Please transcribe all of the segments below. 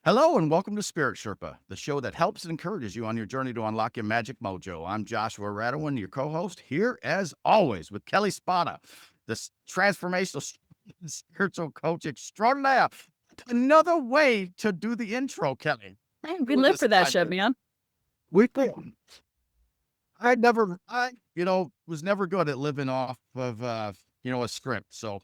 Hello and welcome to Spirit Sherpa, the show that helps and encourages you on your journey to unlock your magic mojo. I'm Joshua Radewan, your co-host, here as always with Kelle Sparta, this transformational spiritual coach extraordinaire. Another way to do the intro, Kelle. Hey, we live for that shit, man. We was never good at living off of a script. So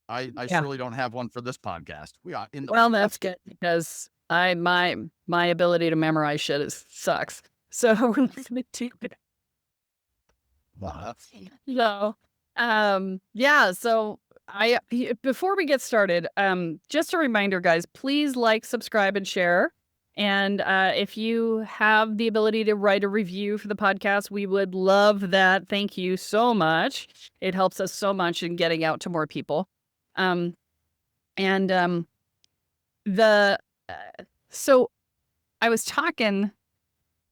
I Yeah. surely don't have one for this podcast. We are in the Well, that's good because my ability to memorize shit sucks. So we're not gonna do it. So, yeah. So before we get started, just a reminder, guys, please like, subscribe, and share. And if you have the ability to write a review for the podcast, we would love that. Thank you so much. It helps us so much in getting out to more people. Um, and so I was talking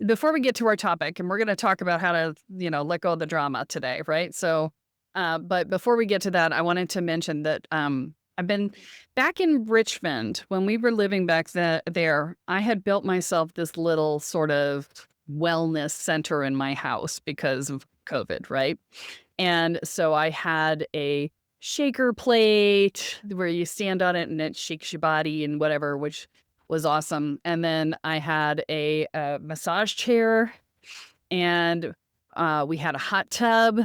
before we get to our topic, and we're going to talk about how to, let go of the drama today, right? So, but before we get to that, I wanted to mention that I've been back in Richmond when we were living back there. I had built myself this little sort of wellness center in my house because of COVID, right? And so I had a shaker plate where you stand on it and it shakes your body and whatever, which was awesome. And then I had a massage chair, and we had a hot tub,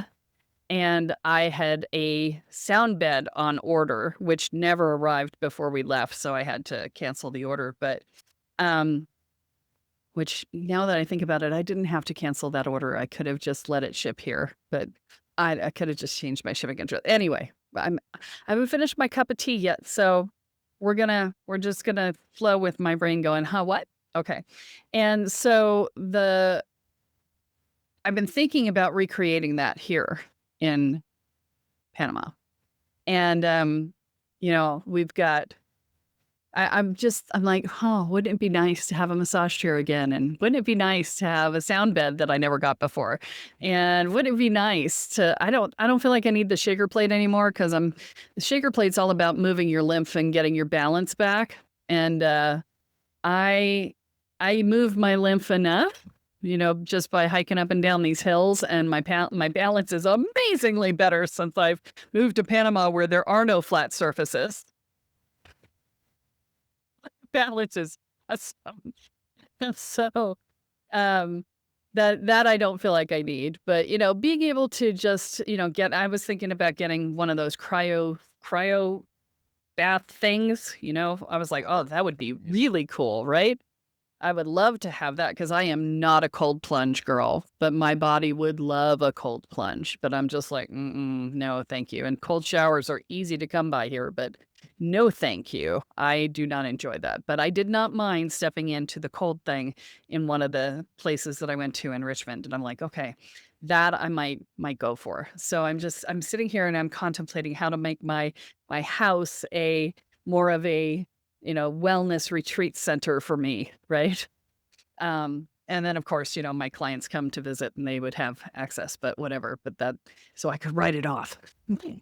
and I had a sound bed on order, which never arrived before we left, so I had to cancel the order. But which, now that I think about it, I didn't have to cancel that order. I could have just let it ship here, but I could have just changed my shipping address. Anyway, I haven't finished my cup of tea yet, so we're just gonna flow with my brain going, huh, what? Okay. And so I've been thinking about recreating that here in Panama. And we've got I'm like, oh, wouldn't it be nice to have a massage chair again? And wouldn't it be nice to have a sound bed that I never got before? And wouldn't it be nice to, I don't feel like I need the shaker plate anymore, because the shaker plate's all about moving your lymph and getting your balance back. And I move my lymph enough, just by hiking up and down these hills, and my balance is amazingly better since I've moved to Panama, where there are no flat surfaces. Balance is awesome. So that I don't feel like I need, but being able to just I was thinking about getting one of those cryo bath things. I was like, oh, that would be really cool, right? I would love to have that, because I am not a cold plunge girl, but my body would love a cold plunge. But I'm just like, no, thank you. And cold showers are easy to come by here, but no, thank you. I do not enjoy that. But I did not mind stepping into the cold thing in one of the places that I went to in Richmond. And I'm like, okay, that I might go for. So I'm sitting here and I'm contemplating how to make my house a more of a wellness retreat center for me, right? And then, of course, my clients come to visit and they would have access, but whatever. But so I could write it off. You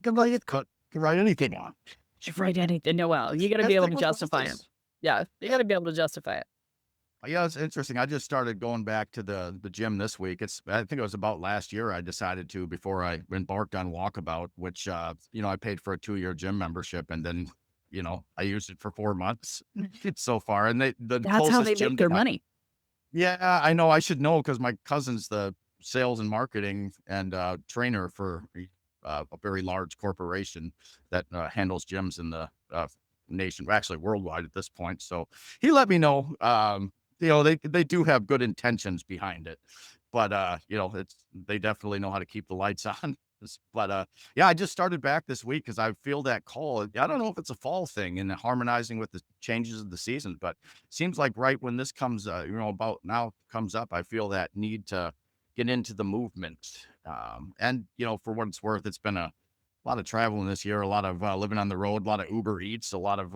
can write anything on. You write anything. No, well, you got to be able to justify it. Yeah, you got to be able to justify it. Yeah, it's interesting. I just started going back to the gym this week. I think it was about last year I decided to, before I embarked on Walkabout, which I paid for a 2-year gym membership, and then I used it for 4 months so far. And that's how they make their money. Yeah, I know. I should know, because my cousin's the sales and marketing and trainer for a very large corporation that handles gyms in the nation, actually worldwide at this point. So he let me know. They do have good intentions behind it, but they definitely know how to keep the lights on. But yeah, I just started back this week because I feel that call. I don't know if it's a fall thing and harmonizing with the changes of the season, but it seems like right when this comes, about now comes up, I feel that need to get into the movement. And for what it's worth, it's been a lot of traveling this year, a lot of living on the road, a lot of Uber Eats, a lot of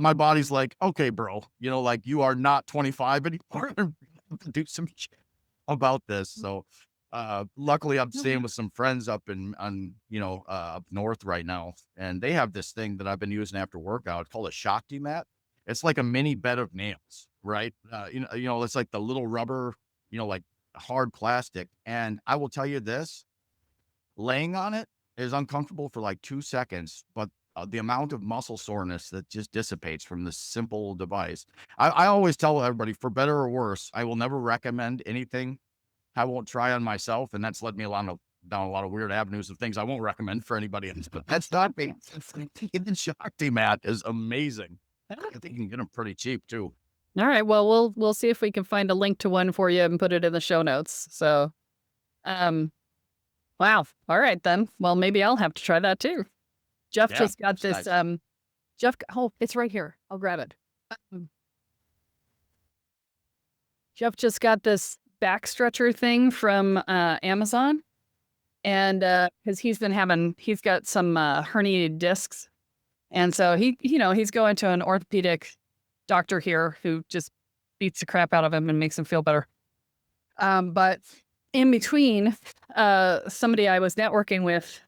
my body's like, okay, bro, like, you are not 25 anymore. Do some shit about this. So Luckily, I'm Okay. staying with some friends up up north right now, and they have this thing that I've been using after workout called a Shakti mat. It's like a mini bed of nails, right? It's like the little rubber, like hard plastic. And I will tell you this, laying on it is uncomfortable for like 2 seconds, but the amount of muscle soreness that just dissipates from this simple device. I always tell everybody, for better or worse, I will never recommend anything I won't try on myself, and that's led me down a lot of weird avenues of things I won't recommend for anybody else, but that's not me. The Shakti mat is amazing. I think you can get them pretty cheap too. All right. Well, we'll see if we can find a link to one for you and put it in the show notes. So, um, wow. All right then. Well, maybe I'll have to try that too. Jeff Yeah, just got it's this. nice. Oh, it's right here. I'll grab it. Um, Jeff just got this back stretcher thing from Amazon, and because he's got some herniated discs, and so he's going to an orthopedic doctor here who just beats the crap out of him and makes him feel better. But in between, somebody I was networking with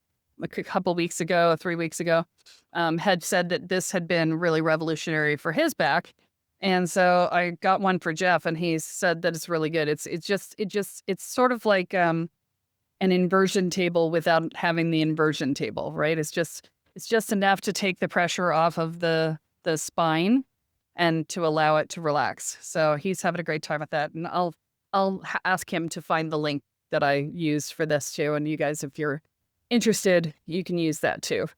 a couple weeks ago, 3 weeks ago, had said that this had been really revolutionary for his back. And so I got one for Jeff, and he said that it's really good. It's sort of like an inversion table without having the inversion table, right? It's just enough to take the pressure off of the spine and to allow it to relax. So he's having a great time with that, and I'll ask him to find the link that I used for this too. And you guys, if you're interested, you can use that too.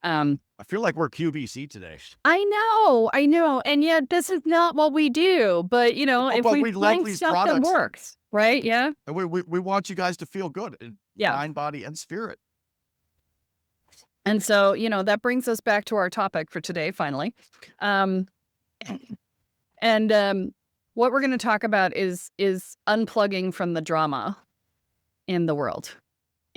I feel like we're QVC today. I know, and yet this is not what we do. But Oh, if but we we love find these stuff that products, works, right? Yeah, and we want you guys to feel good in yeah. mind, body, and spirit. And so that brings us back to our topic for today. Finally, um, and what we're going to talk about is unplugging from the drama in the world.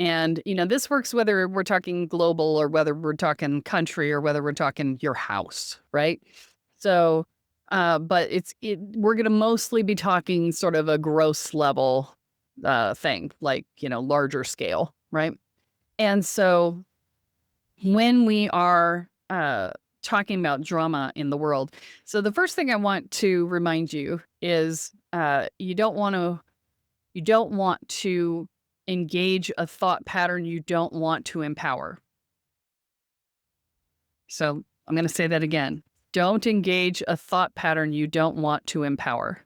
And, this works whether we're talking global or whether we're talking country or whether we're talking your house, right? So, but we're going to mostly be talking sort of a gross level thing, like, larger scale, right? And so when we are talking about drama in the world, so the first thing I want to remind you is you don't want to engage a thought pattern you don't want to empower. So I'm going to say that again. Don't engage a thought pattern you don't want to empower.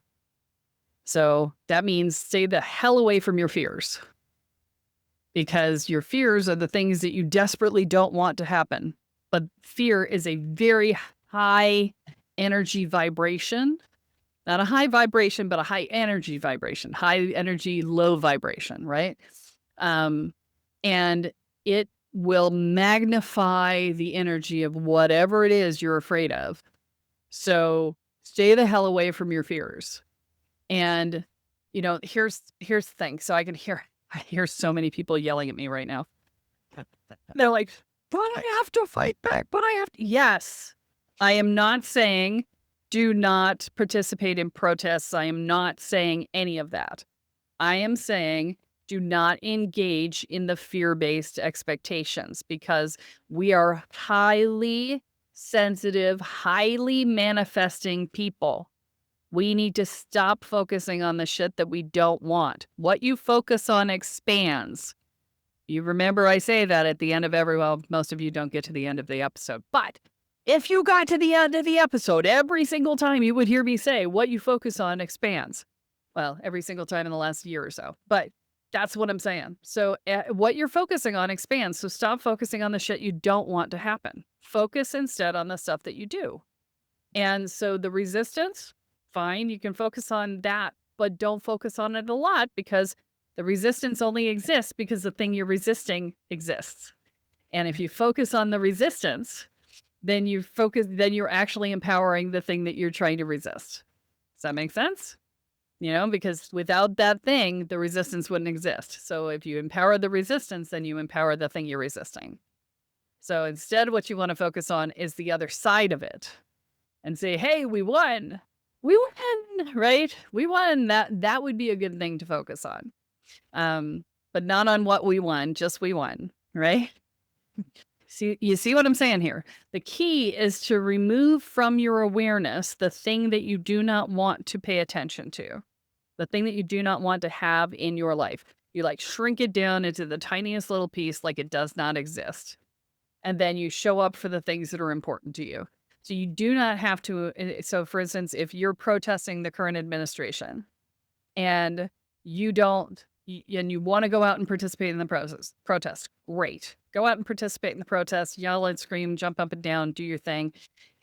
So that means stay the hell away from your fears, because your fears are the things that you desperately don't want to happen. But fear is a very high energy vibration. Not a high vibration, but a high energy vibration, high energy, low vibration, right? And it will magnify the energy of whatever it is you're afraid of. So stay the hell away from your fears. And, here's the thing. So I hear so many people yelling at me right now. They're like, but I have to fight back, but I have to. Yes, I am not saying do not participate in protests. I am not saying any of that. I am saying do not engage in the fear-based expectations, because we are highly sensitive, highly manifesting people. We need to stop focusing on the shit that we don't want. What you focus on expands. You remember I say that at the end of most of you don't get to the end of the episode, but if you got to the end of the episode, every single time you would hear me say, what you focus on expands. Well, every single time in the last year or so, but that's what I'm saying. So what you're focusing on expands. So stop focusing on the shit you don't want to happen. Focus instead on the stuff that you do. And so the resistance, fine, you can focus on that, but don't focus on it a lot, because the resistance only exists because the thing you're resisting exists. And if you focus on the resistance, then you're actually empowering the thing that you're trying to resist. Does that make sense? Because without that thing, the resistance wouldn't exist. So if you empower the resistance, then you empower the thing you're resisting. So instead, what you want to focus on is the other side of it and say, hey, we won. We won, right? We won. That would be a good thing to focus on. But not on what we won, just we won, right? You see what I'm saying here? The key is to remove from your awareness the thing that you do not want to pay attention to, the thing that you do not want to have in your life. You like shrink it down into the tiniest little piece like it does not exist. And then you show up for the things that are important to you. So you do not have to. So, for instance, if you're protesting the current administration and you don't, and you want to go out and participate in the protest, great. Go out and participate in the protest, yell and scream, jump up and down, do your thing.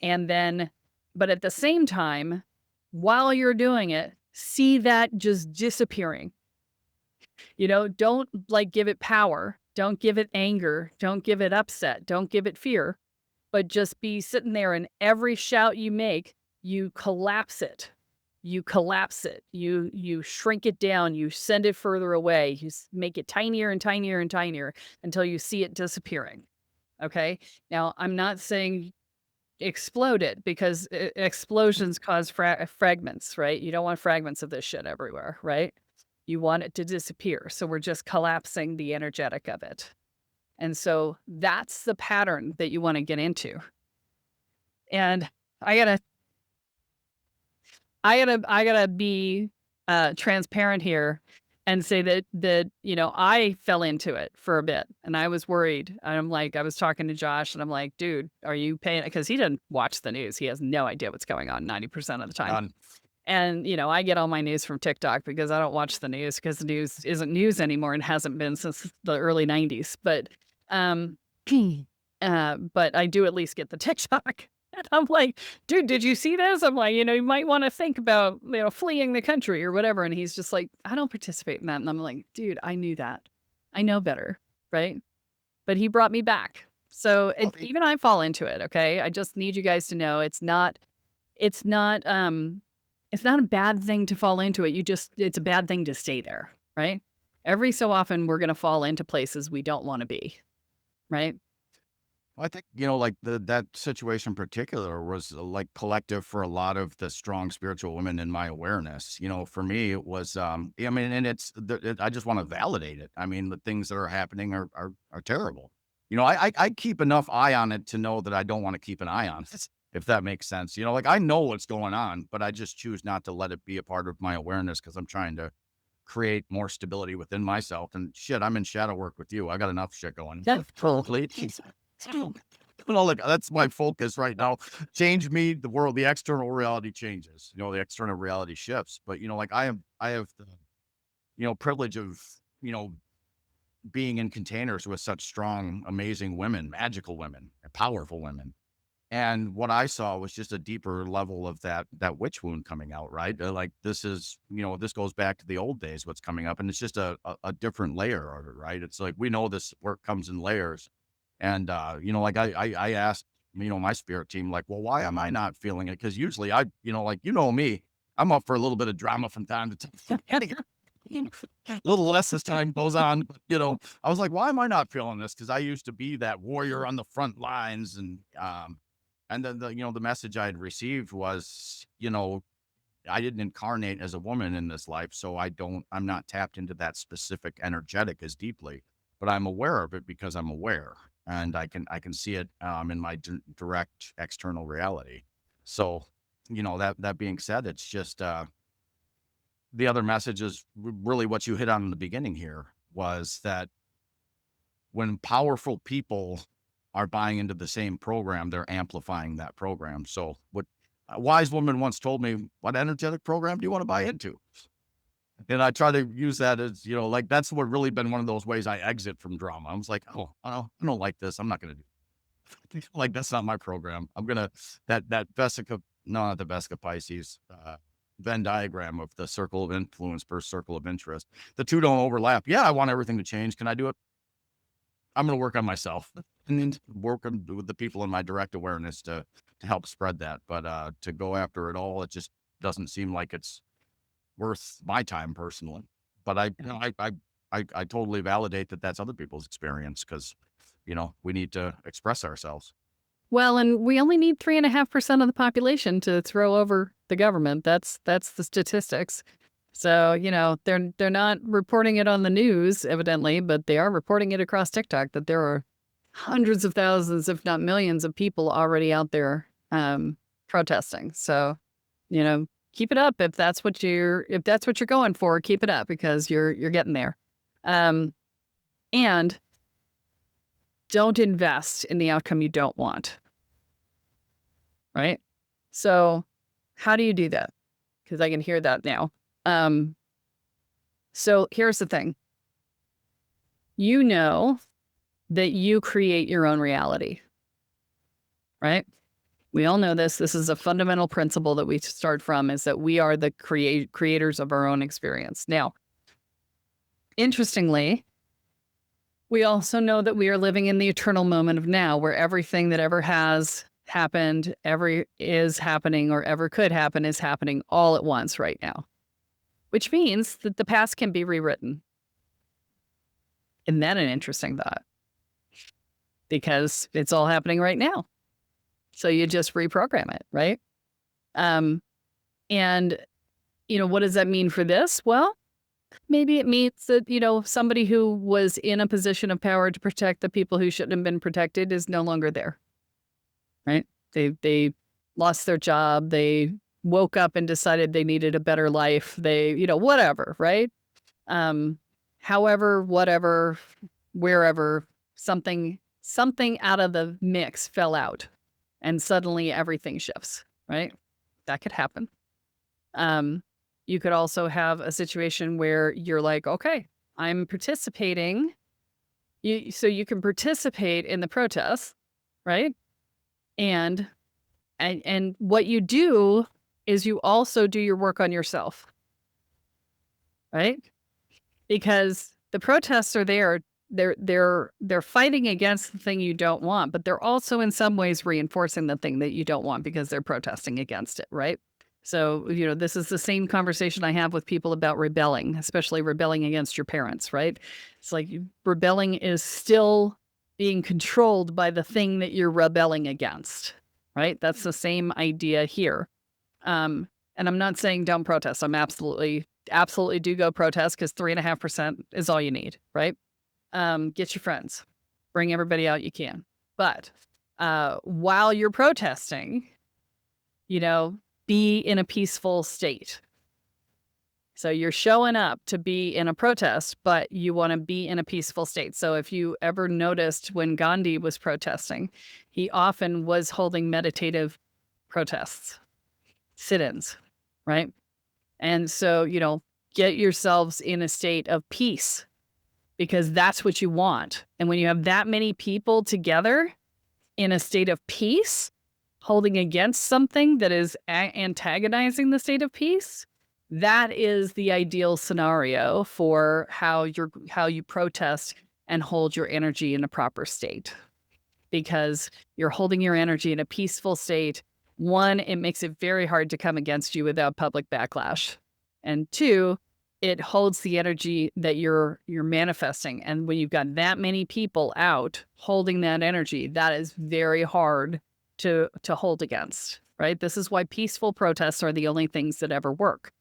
And then, but at the same time, while you're doing it, see that just disappearing. Don't like give it power. Don't give it anger. Don't give it upset. Don't give it fear. But just be sitting there, and every shout you make, you collapse it. You collapse it. You shrink it down. You send it further away. You make it tinier and tinier and tinier until you see it disappearing. Okay. Now, I'm not saying explode it, because explosions cause fragments, right? You don't want fragments of this shit everywhere, right? You want it to disappear. So we're just collapsing the energetic of it. And so that's the pattern that you want to get into. And I gotta be transparent here and say that I fell into it for a bit, and I was worried. And I was talking to Josh, and I'm like, dude, are you paying? Because he didn't watch the news. He has no idea what's going on 90% of the time. None. And, I get all my news from TikTok because I don't watch the news, because the news isn't news anymore and hasn't been since the early 90s. But but I do at least get the TikTok. And I'm like, dude, did you see this? I'm like, you might want to think about, fleeing the country or whatever. And he's just like, I don't participate in that. And I'm like, dude, I knew that. I know better. Right. But he brought me back. So even I fall into it. Okay. I just need you guys to know it's not a bad thing to fall into it. It's a bad thing to stay there. Right. Every so often we're going to fall into places we don't want to be. Right. I think, like that situation in particular was like collective for a lot of the strong spiritual women in my awareness. For me, it was, and I just want to validate it. I mean, the things that are happening are terrible. I keep enough eye on it to know that I don't want to keep an eye on it, if that makes sense. Like I know what's going on, but I just choose not to let it be a part of my awareness, because I'm trying to create more stability within myself. And shit, I'm in shadow work with you. I got enough shit going. That's Totally. Like that's my focus right now. Change me, the world, the external reality changes. The external reality shifts. But like I have the privilege of being in containers with such strong, amazing women, magical women, powerful women. And what I saw was just a deeper level of that witch wound coming out, right? Like this is, this goes back to the old days, what's coming up, and it's just a different layer of it, right? It's like we know this work comes in layers. And like I asked, my spirit team, like, well, why am I not feeling it? Because usually I, like me, I'm up for a little bit of drama from time to time. A little less as time goes on. But, I was like, why am I not feeling this? Because I used to be that warrior on the front lines, and then the message I had received was, I didn't incarnate as a woman in this life, so I'm not tapped into that specific energetic as deeply, but I'm aware of it because I'm aware, and I can see it in my direct external reality. So, that being said, it's just the other message is really what you hit on in the beginning here, was that when powerful people are buying into the same program, they're amplifying that program. So what a wise woman once told me, what energetic program do you want to buy into? And I try to use that as, like, that's what really been one of those ways I exit from drama. I was like, oh, I don't like this. I'm not going to do it. Like, that's not my program. I'm going to, that Vesica, no, not the Vesica Pisces, Venn diagram of the circle of influence per circle of interest. The two don't overlap. Yeah, I want everything to change. Can I do it? I'm going to work on myself and then work with the people in my direct awareness to help spread that. But to go after it all, it just doesn't seem like it's worth my time personally. But I totally validate that that's other people's experience, because, we need to express ourselves. Well, and we only need 3.5% of the population to throw over the government. That's the statistics. So, they're not reporting it on the news, evidently, but they are reporting it across TikTok that there are hundreds of thousands, if not millions of people already out there protesting. So, keep it up if that's what you're going for, keep it up because you're getting there. And don't invest in the outcome you don't want. Right? So, how do you do that? Because I can hear that now. So here's the thing. You know that you create your own reality, right? We all know this. This is a fundamental principle that we start from, is that we are the creators of our own experience. Now, interestingly, we also know that we are living in the eternal moment of now, where everything that ever has happened, ever is happening, or ever could happen is happening all at once right now, which means that the past can be rewritten. Isn't that an interesting thought? Because it's all happening right now. So you just reprogram it, right? And, what does that mean for this? Well, maybe it means that, somebody who was in a position of power to protect the people who shouldn't have been protected is no longer there, right? They lost their job. They woke up and decided they needed a better life. They, whatever, right? However, whatever, wherever, something out of the mix fell out and suddenly everything shifts, right? That could happen. You could also have a situation where you're like, okay, I'm participating. So you can participate in the protests, right? And what you do is you also do your work on yourself, right? Because the protests are there. They're fighting against the thing you don't want, but they're also in some ways reinforcing the thing that you don't want because they're protesting against it, right? So, this is the same conversation I have with people about rebelling, especially rebelling against your parents, right? It's like rebelling is still being controlled by the thing that you're rebelling against, right? That's the same idea here. And I'm not saying don't protest. I'm absolutely do go protest, because 3.5% is all you need, right? Get your friends, bring everybody out you can. But while you're protesting, be in a peaceful state. So you're showing up to be in a protest, but you want to be in a peaceful state. So if you ever noticed when Gandhi was protesting, he often was holding meditative protests, sit-ins, right? And so, get yourselves in a state of peace, because that's what you want. And when you have that many people together in a state of peace, holding against something that is antagonizing the state of peace, that is the ideal scenario for how you protest and hold your energy in a proper state. Because you're holding your energy in a peaceful state. One, it makes it very hard to come against you without public backlash. And two, it holds the energy that you're manifesting. And when you've got that many people out holding that energy, that is very hard to hold against, right? This is why peaceful protests are the only things that ever work,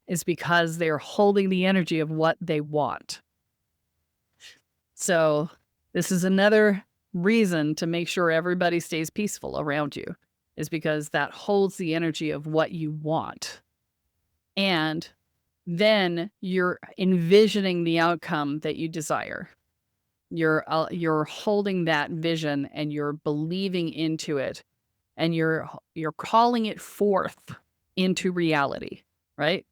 is because they're holding the energy of what they want. So this is another reason to make sure everybody stays peaceful around you, is because that holds the energy of what you want. And then you're envisioning the outcome that you desire. You're holding that vision and you're believing into it, and you're calling it forth into reality, right?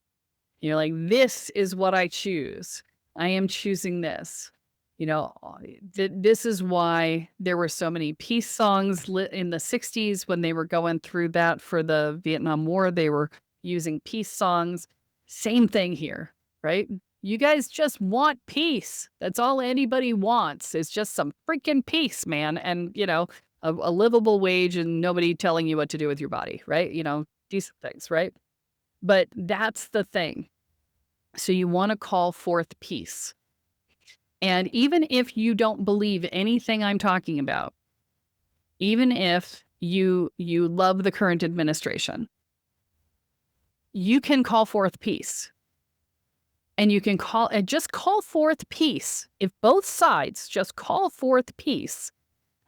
You're like, this is what I choose. I am choosing this. This is why there were so many peace songs in the 60s when they were going through that for the Vietnam War. They were using peace songs. Same thing here, right? You guys just want peace. That's all anybody wants, is just some freaking peace, man. And, a livable wage and nobody telling you what to do with your body, right? Decent things, right? But that's the thing. So you want to call forth peace. And even if you don't believe anything I'm talking about, even if you love the current administration, you can call forth peace. and you can just call forth peace. If both sides just call forth peace,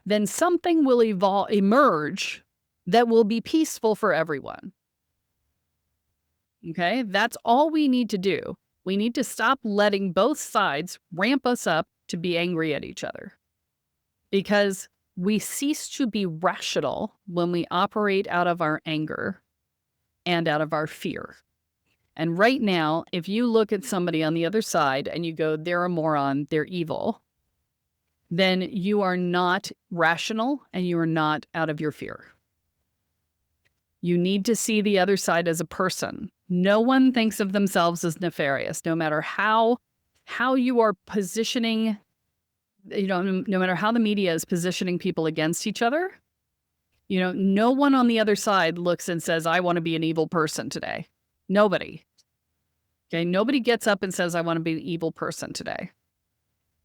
then something will emerge that will be peaceful for everyone. Okay, that's all we need to do. We need to stop letting both sides ramp us up to be angry at each other, because we cease to be rational when we operate out of our anger and out of our fear. And right now, if you look at somebody on the other side and you go, they're a moron, they're evil, then you are not rational and you are not out of your fear. You need to see the other side as a person. No one thinks of themselves as nefarious, no matter how you are positioning, no matter how the media is positioning people against each other. No one on the other side looks and says, I want to be an evil person today. Nobody. Okay, nobody gets up and says, I want to be an evil person today.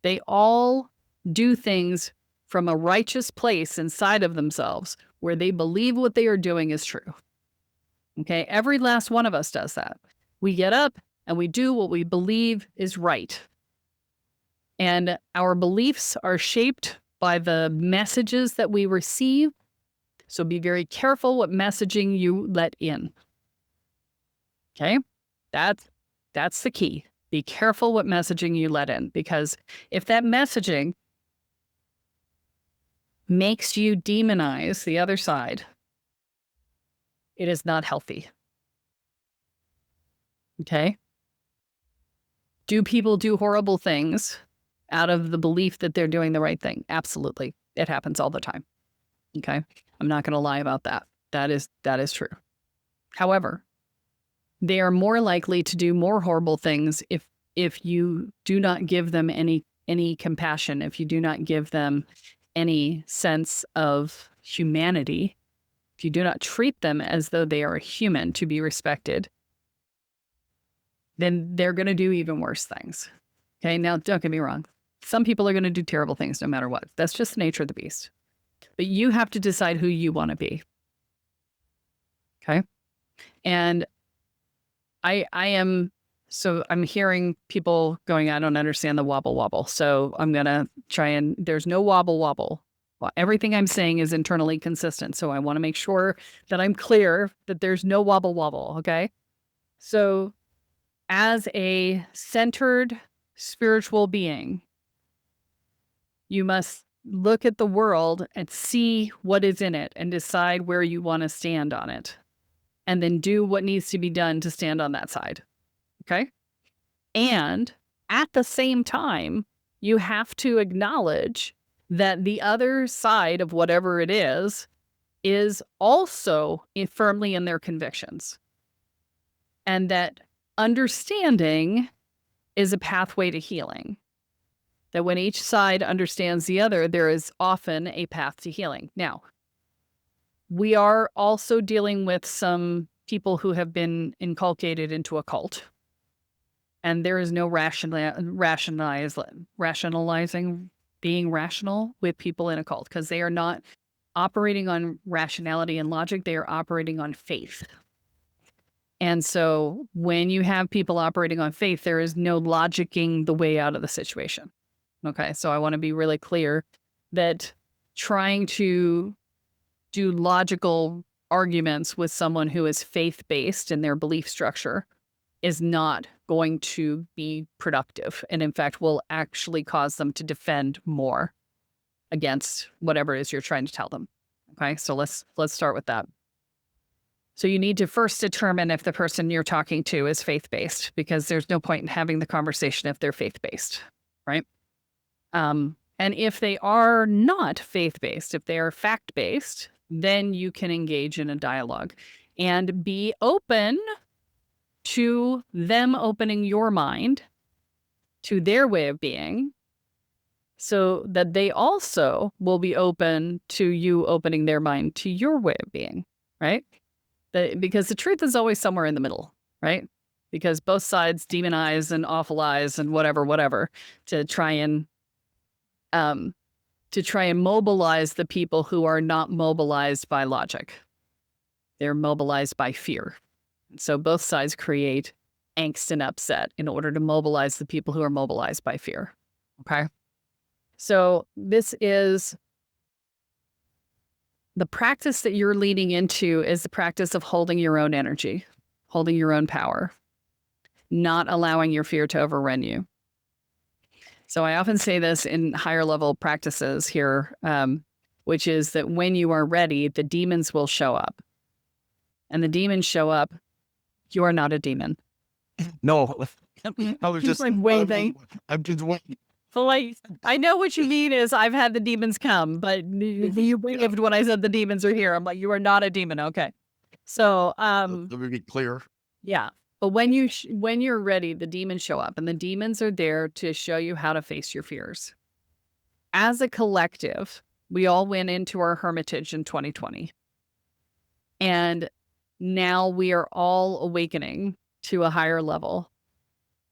They all do things from a righteous place inside of themselves where they believe what they are doing is true. Okay, every last one of us does that. We get up and we do what we believe is right. And our beliefs are shaped by the messages that we receive. So be very careful what messaging you let in. Okay, that's the key. Be careful what messaging you let in, because if that messaging makes you demonize the other side, it is not healthy. Okay? Do people do horrible things out of the belief that they're doing the right thing? Absolutely. It happens all the time. Okay? I'm not going to lie about that. That is true. However, they are more likely to do more horrible things if you do not give them any compassion, if you do not give them any sense of humanity, if you do not treat them as though they are a human to be respected, then they're going to do even worse things. Okay, now don't get me wrong. Some people are going to do terrible things no matter what. That's just the nature of the beast. But you have to decide who you want to be. Okay? And I'm hearing people going, I don't understand the wobble wobble. So I'm going to try and, there's no wobble wobble. Well, everything I'm saying is internally consistent. So I want to make sure that I'm clear that there's no wobble wobble. Okay. So as a centered spiritual being, you must look at the world and see what is in it and decide where you want to stand on it. And then do what needs to be done to stand on that side. Okay? And at the same time, you have to acknowledge that the other side of whatever it is also firmly in their convictions. And that understanding is a pathway to healing. That when each side understands the other, there is often a path to healing. Now, we are also dealing with some people who have been inculcated into a cult. And there is no rationalizing being rational with people in a cult, because they are not operating on rationality and logic. They are operating on faith. And so when you have people operating on faith, there is no logicking the way out of the situation. Okay, so I want to be really clear that trying to do logical arguments with someone who is faith-based in their belief structure is not going to be productive, and in fact will actually cause them to defend more against whatever it is you're trying to tell them. Okay, so let's start with that. So you need to first determine if the person you're talking to is faith-based, because there's no point in having the conversation if they're faith-based, right? And if they are not faith-based, if they are fact-based, then you can engage in a dialogue and be open to them opening your mind to their way of being, so that they also will be open to you opening their mind to your way of being, right? Because the truth is always somewhere in the middle, right? Because both sides demonize and awfulize and whatever to try and mobilize the people who are not mobilized by logic. They're mobilized by fear. So both sides create angst and upset in order to mobilize the people who are mobilized by fear. Okay. So this is the practice that you're leading into is the practice of holding your own energy, holding your own power, not allowing your fear to overrun you. So I often say this in higher level practices here, which is that when you are ready, the demons will show up. And the demons show up, you are not a demon. No, I was He's just like waving. I'm just waiting. So like, I know what you mean is I've had the demons come, but you waved when I said the demons are here. I'm like, you are not a demon. Okay. So, Let me be clear. yeah. But when you're ready, the demons show up, and the demons are there to show you how to face your fears. As a collective, we all went into our hermitage in 2020. And now we are all awakening to a higher level.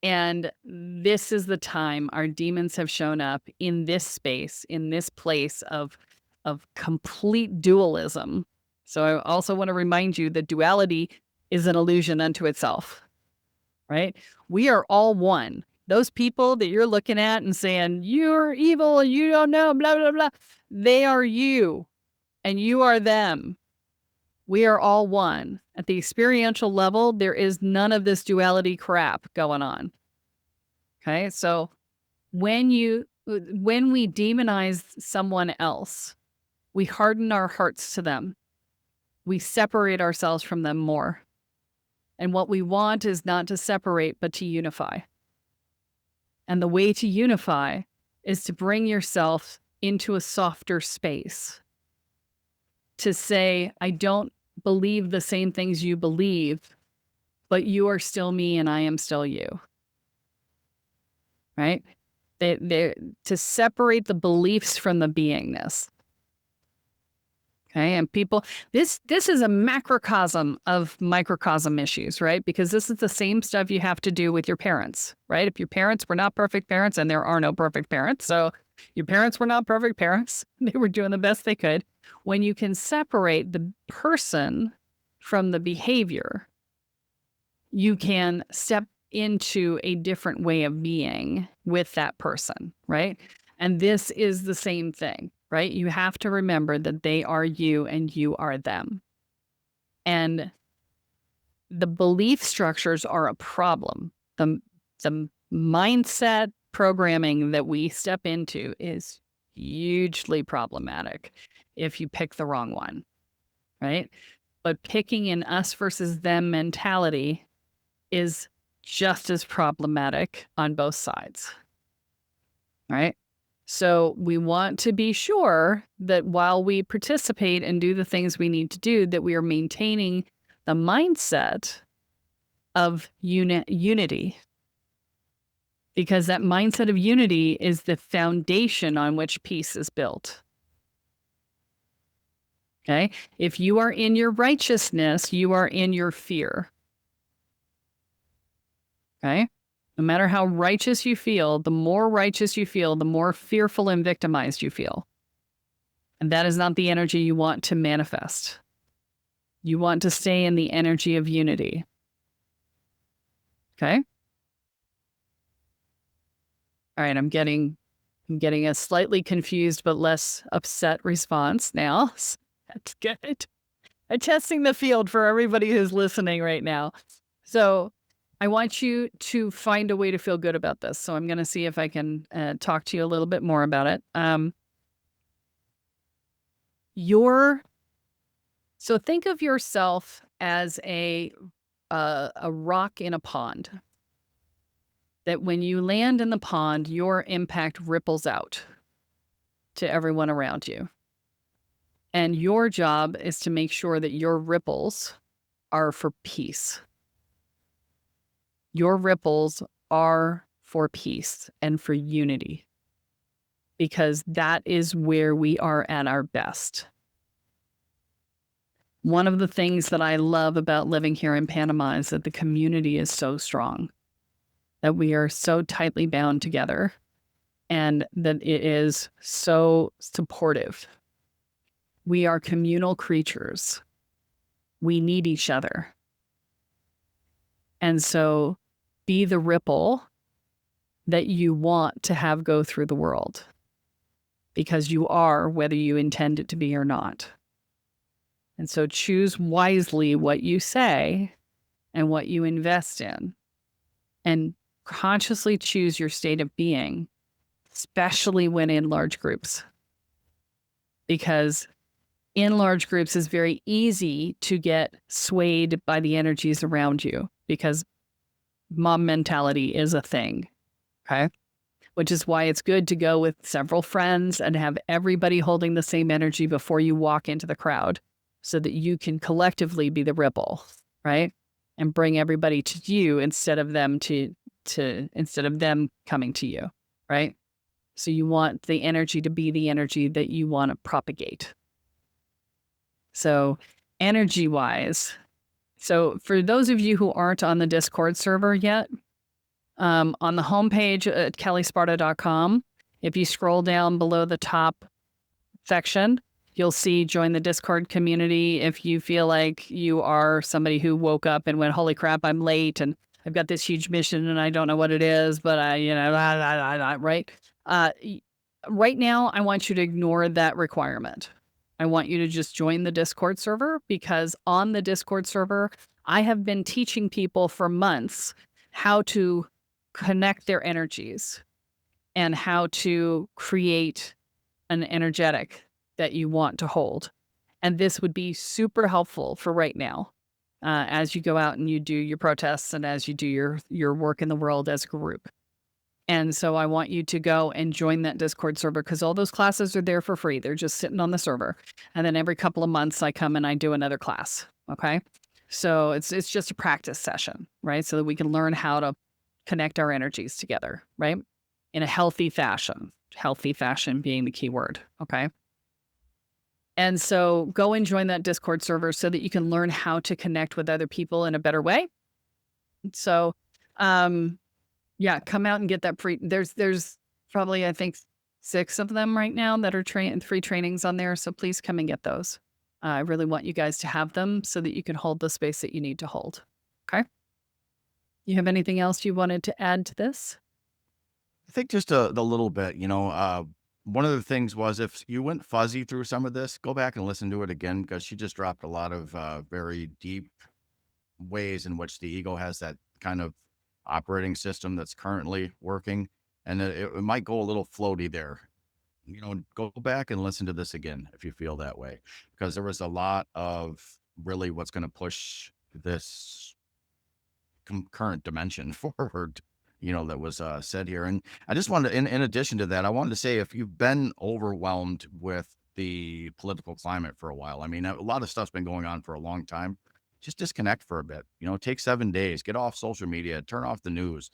And this is the time our demons have shown up in this space, in this place of complete dualism. So I also want to remind you that duality is an illusion unto itself, right? We are all one. Those people that you're looking at and saying, you're evil, you don't know, blah, blah, blah, they are you and you are them. We are all one. At the experiential level, there is none of this duality crap going on. Okay, so when we demonize someone else, we harden our hearts to them. We separate ourselves from them more. And what we want is not to separate, but to unify. And the way to unify is to bring yourself into a softer space. To say, I don't believe the same things you believe, but you are still me and I am still you. Right? To separate the beliefs from the beingness. Okay, and people, this is a macrocosm of microcosm issues, right? Because this is the same stuff you have to do with your parents, right? If your parents were not perfect parents, and there are no perfect parents, so your parents were not perfect parents, they were doing the best they could. When you can separate the person from the behavior, you can step into a different way of being with that person, right? And this is the same thing, right? You have to remember that they are you and you are them. And the belief structures are a problem. The mindset programming that we step into is hugely problematic if you pick the wrong one, right? But picking an us versus them mentality is just as problematic on both sides, right? So we want to be sure that while we participate and do the things we need to do, that we are maintaining the mindset of unity. Because that mindset of unity is the foundation on which peace is built. Okay? If you are in your righteousness, you are in your fear. Okay? No matter how righteous you feel, the more righteous you feel, the more fearful and victimized you feel. And that is not the energy you want to manifest. You want to stay in the energy of unity. Okay? All right, I'm getting a slightly confused but less upset response now. That's good. I'm testing the field for everybody who's listening right now. So I want you to find a way to feel good about this. So I'm going to see if I can talk to you a little bit more about it. So think of yourself as a rock in a pond. That when you land in the pond, your impact ripples out to everyone around you. And your job is to make sure that your ripples are for peace. Your ripples are for peace and for unity. Because that is where we are at our best. One of the things that I love about living here in Panama is that the community is so strong. That we are so tightly bound together and that it is so supportive. We are communal creatures. We need each other. And so be the ripple that you want to have go through the world, because you are, whether you intend it to be or not. And so choose wisely what you say and what you invest in, and consciously choose your state of being, especially when in large groups. Because in large groups is very easy to get swayed by the energies around you, because mob mentality is a thing. Okay. Which is why it's good to go with several friends and have everybody holding the same energy before you walk into the crowd, so that you can collectively be the ripple, right? And bring everybody to you instead of them instead of them coming to you, right? So you want the energy to be the energy that you want to propagate. So energy wise, so for those of you who aren't on the Discord server yet, on the homepage at kellesparta.com, if you scroll down below the top section, you'll see join the Discord community. If you feel like you are somebody who woke up and went, holy crap, I'm late and I've got this huge mission and I don't know what it is, but right? Right now, I want you to ignore that requirement. I want you to just join the Discord server, because on the Discord server, I have been teaching people for months how to connect their energies and how to create an energetic that you want to hold. And this would be super helpful for right now, as you go out and you do your protests and as you do your work in the world as a group. And so I want you to go and join that Discord server, because all those classes are there for free. They're just sitting on the server. And then every couple of months I come and I do another class. Okay. So it's just a practice session, right? So that we can learn how to connect our energies together, right? In a healthy fashion being the key word. Okay. And so go and join that Discord server so that you can learn how to connect with other people in a better way. So, yeah, come out and get that free. There's probably, I think, 6 of them right now that are free trainings on there. So please come and get those. I really want you guys to have them so that you can hold the space that you need to hold. Okay. You have anything else you wanted to add to this? I think just the little bit, one of the things was, if you went fuzzy through some of this, go back and listen to it again, because she just dropped a lot of very deep ways in which the ego has that kind of operating system that's currently working. And it might go a little floaty there. Go back and listen to this again if you feel that way, because there was a lot of really what's going to push this current dimension forward, that was said here. And I just wanted to, in addition to that, I wanted to say, if you've been overwhelmed with the political climate for a while, I mean, a lot of stuff's been going on for a long time. Just disconnect for a bit, take 7 days, get off social media, turn off the news,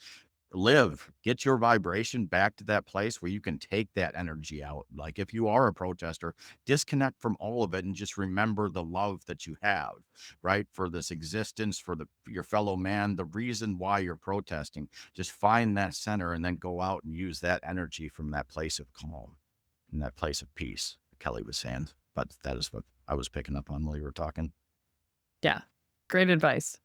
get your vibration back to that place where you can take that energy out. Like, if you are a protester, disconnect from all of it and just remember the love that you have, right? For this existence, for your fellow man, the reason why you're protesting. Just find that center and then go out and use that energy from that place of calm and that place of peace, Kelle was saying. But that is what I was picking up on while you were talking. Yeah. Great advice.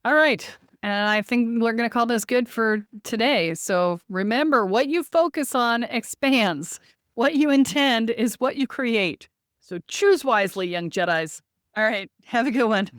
All right. And I think we're going to call this good for today. So remember, what you focus on expands. What you intend is what you create. So choose wisely, young Jedis. All right. Have a good one.